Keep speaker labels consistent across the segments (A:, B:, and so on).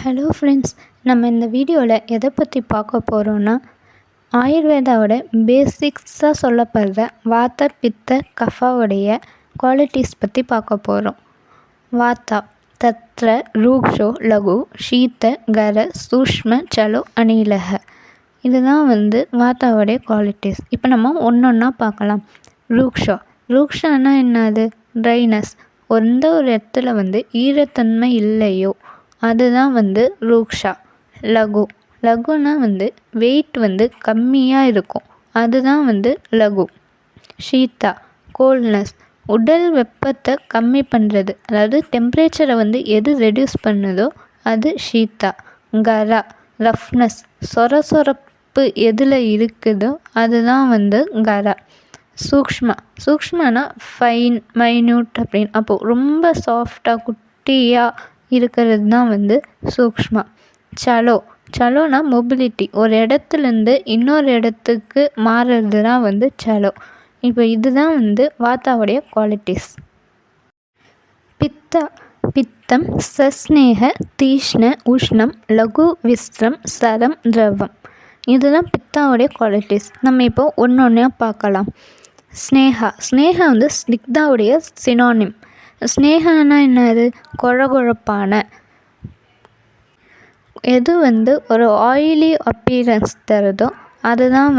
A: Hello friends, நம்ம இந்த வீடியோவில் எதை பற்றி பார்க்க போகிறோன்னா, ஆயுர்வேதாவோட பேசிக்ஸாக சொல்லப்படுற வாத்த பித்த கஃபாவுடைய குவாலிட்டிஸ் பற்றி பார்க்க போகிறோம். வாத்தா தத்ர ரூக்ஷோ லகு ஷீத்த கர சூஷ்ம சலோ அனிலக. இதுதான் வாத்தாவோடைய குவாலிட்டிஸ். இப்போ நம்ம ஒன்றா பார்க்கலாம். ரூக்ஷானா என்னது? ட்ரைனஸ். எந்த ஒரு இடத்துல ஈரத்தன்மை இல்லையோ அதுதான் ரூக்ஷா. லகுனா வெயிட் கம்மியாக இருக்கும், அதுதான் லகு. ஷீத்தா கோல்ட்னஸ், உடல் வெப்பத்தை கம்மி பண்ணுறது, அதாவது டெம்பரேச்சரை எது ரெடியூஸ் பண்ணுதோ அது ஷீத்தா. கரா ரஃப்னஸ், சொரசொரப்பு எதில் இருக்குதோ அதுதான் கரா. சூக்ஷ்மனா ஃபைன் மைன்யூட் அப்படின்னு, அப்போது ரொம்ப சாஃப்டாக குட்டியாக இருக்கிறது தான் சூக்ஷ்மா. சலோனா மொபிலிட்டி, ஒரு இடத்துலேருந்து இன்னொரு இடத்துக்கு மாறுறது தான் சலோ. இப்போ இதுதான் வாத்தாவுடைய குவாலிட்டிஸ். பித்தம் சஸ்நேக தீஷ்ண உஷ்ணம் லகு விஸ்ரம் சரம் திரவம். இதுதான் பித்தாவுடைய குவாலிட்டிஸ். நம்ம இப்போ ஒன்று பார்க்கலாம். ஸ்னேகா ஸ்னிக்தாவுடைய சினானிம். ஸ்னேகானா என்னது? கொழகொழப்பான, எது ஒரு ஆயிலி அப்பீரன்ஸ் தருதோ அதுதான்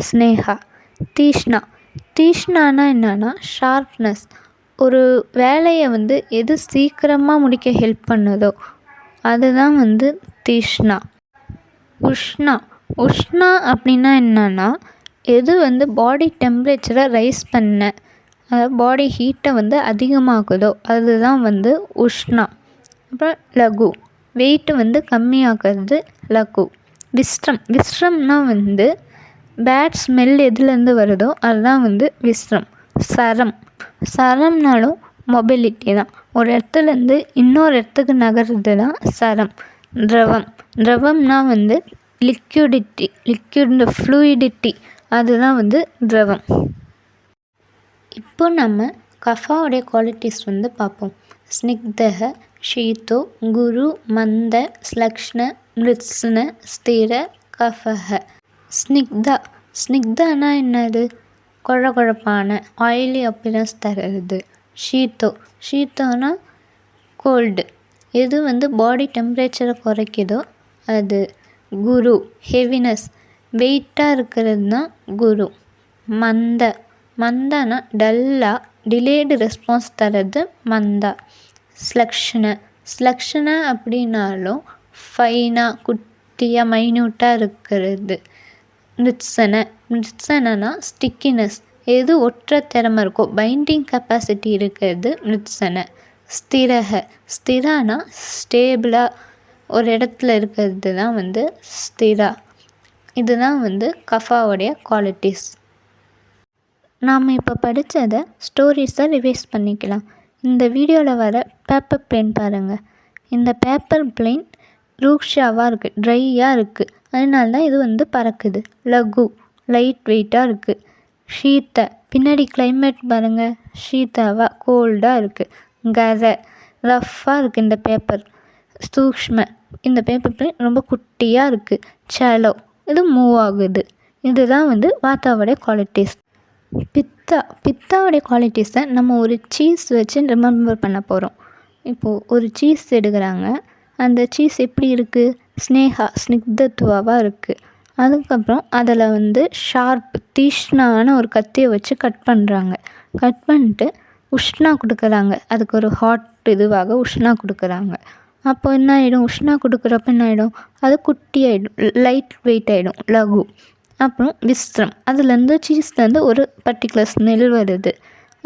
A: ஸ்னேகா. தீஷ்ணானா என்னன்னா ஷார்ப்னஸ், ஒரு வேலையை எது சீக்கிரமாக முடிக்க ஹெல்ப் பண்ணுதோ அதுதான் தீஷ்ணா. உஷ்ணா அப்படின்னா என்னன்னா, எது பாடி டெம்பரேச்சரை ரைஸ் பண்ண, அதாவது பாடி ஹீட்டை அதிகமாகுதோ அதுதான் உஷ்ணா. அப்புறம் லகு, வெயிட்டு கம்மியாகிறது லகு. விஸ்ரம்னா பேட் ஸ்மெல் எதுலேருந்து வருதோ அதுதான் விஸ்ரம். சரம்னாலும் மொபிலிட்டி தான், ஒரு இடத்துலேருந்து இன்னொரு இடத்துக்கு நகர்றது தான் சரம். திரவம்னா லிக்விட் ஃப்ளூயிடிட்டி, அதுதான் திரவம். இப்போ நம்ம கஃபாவுடைய குவாலிட்டிஸ் பார்ப்போம். ஸ்னிக்தக ஷீதோ குரு மந்த ஸ்லக்ஷ்ண மிருத்ஸ்ன ஸ்திர கஃபக. ஸ்னிக்தானா என்னது? குழகுழப்பான, ஆயிலி அப்பியரன்ஸ் தருது. ஷீத்தோனா கோல்டு, எது பாடி டெம்பரேச்சரை குறைக்குதோ அது. குரு ஹெவினஸ், வெயிட்டாக இருக்கிறது தான் குரு. மந்தானா டல்லாக டிலேடு ரெஸ்பான்ஸ் தரது மந்தா. ஸ்லக்ஷன அப்படின்னாலும் குட்டியாக மைன்யூட்டாக இருக்கிறது. மிருத்சனா ஸ்டிக்கினஸ், எது ஒற்ற திறமை இருக்கோ, பைண்டிங் கெப்பாசிட்டி இருக்கிறது மிருத்சன. ஸ்திரானா ஸ்டேபிளாக ஒரு இடத்துல இருக்கிறது தான் ஸ்திரா. இதுதான் கஃபாவுடைய குவாலிட்டிஸ். நாம் இப்போ படித்ததை ஸ்டோரிஸை ரிவைஸ் பண்ணிக்கலாம். இந்த வீடியோவில் வர பேப்பர் பிளேன் பாருங்கள். இந்த பேப்பர் பிளேன் ரூக்ஷாவாக இருக்குது, ட்ரையாக இருக்குது, அதனால தான் இது பறக்குது. லகு லைட் வெயிட்டாக இருக்குது. ஷீத்த பின்னாடி கிளைமேட் பாருங்கள், ஷீத்தாவாக கோல்டாக இருக்குது. கர ரஃப்பாக இருக்குது இந்த பேப்பர். சூக்ஷ்ம, இந்த பேப்பர் பிளேன் ரொம்ப குட்டியாக இருக்குது. சலோ, இது மூவ் ஆகுது. இதுதான் வாத்தாவோடைய குவாலிட்டிஸ். பித்தாவுடைய குவாலிட்டிஸை நம்ம ஒரு சீஸ் வச்சு ரிமெம்பர் பண்ண போகிறோம். இப்போது ஒரு சீஸ் எடுக்கிறாங்க, அந்த சீஸ் எப்படி இருக்குது? ஸ்னிக்தத்துவாக இருக்குது. அதுக்கப்புறம் அதில் ஷார்ப் தீஷ்ணான ஒரு கத்தியை வச்சு கட் பண்ணுறாங்க. கட் பண்ணிட்டு உஷ்ணா கொடுக்குறாங்க, அதுக்கு ஒரு ஹாட் இதுவாக உஷ்ணா கொடுக்குறாங்க. அப்போ என்ன ஆகிடும்? உஷ்ணா கொடுக்குறப்ப என்ன ஆகிடும்? அது குட்டி ஆகிடும், லைட் வெயிட் ஆகிடும், லகு. அப்புறம் விஸ்ரம், அதுலேருந்து சீஸ்லேருந்து ஒரு பர்டிகுலர் ஸ்மெல் வருது,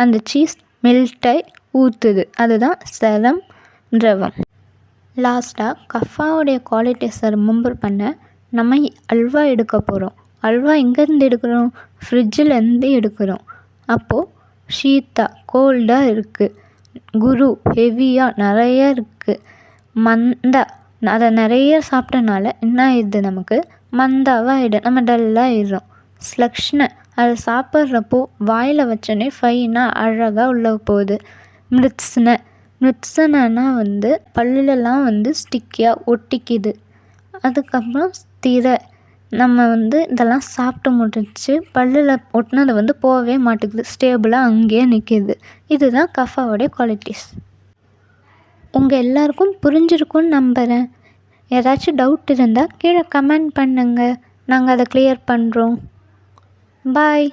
A: அந்த சீஸ் மெல்ட்டாகி ஊற்றுது, அதுதான் சரம் திரவம். லாஸ்ட்டாக கஃபாவுடைய குவாலிட்டிஸை ரிமெம்பர் பண்ண நம்ம அல்வா எடுக்க போகிறோம். அல்வா எங்கேருந்து எடுக்கிறோம்? ஃப்ரிட்ஜிலேருந்து எடுக்கிறோம். அப்போது ஷீத்தா கோல்டாக இருக்குது, குரு ஹெவியாக நிறைய இருக்குது, மந்தா அதை நிறைய சாப்பிட்டனால என்ன ஆயிடுது? நமக்கு மந்தாவாக ஆகிடும், நம்ம டல்லாக ஆயிடுறோம். ஸ்லக்ஷ்ண, அதை சாப்பிட்றப்போ வாயில் வச்சோன்னே ஃபைனாக அழகாக உள்ள போகுது. மிருத்ஸ்ன, மிருத்சனனா வந்து பல்லுலலாம் வந்து ஸ்டிக்கியாக ஒட்டிக்குது. அதுக்கப்புறம் ஸ்திர, நம்ம வந்து இதெல்லாம் சாப்பிட்டு முடிச்சு பல்லில் ஒட்டினது வந்து போகவே மாட்டேங்குது, ஸ்டேபிளாக அங்கேயே நிற்கிது. இதுதான் கஃபாவோடைய குவாலிட்டிஸ். உங்கள் எல்லாருக்கும் புரிஞ்சிருக்கும்னு நம்புகிறேன். ஏதாச்சும் டவுட் இருந்தால் கீழே கமெண்ட் பண்ணுங்கள், நாங்கள் அதை கிளியர் பண்ணுறோம். பாய்.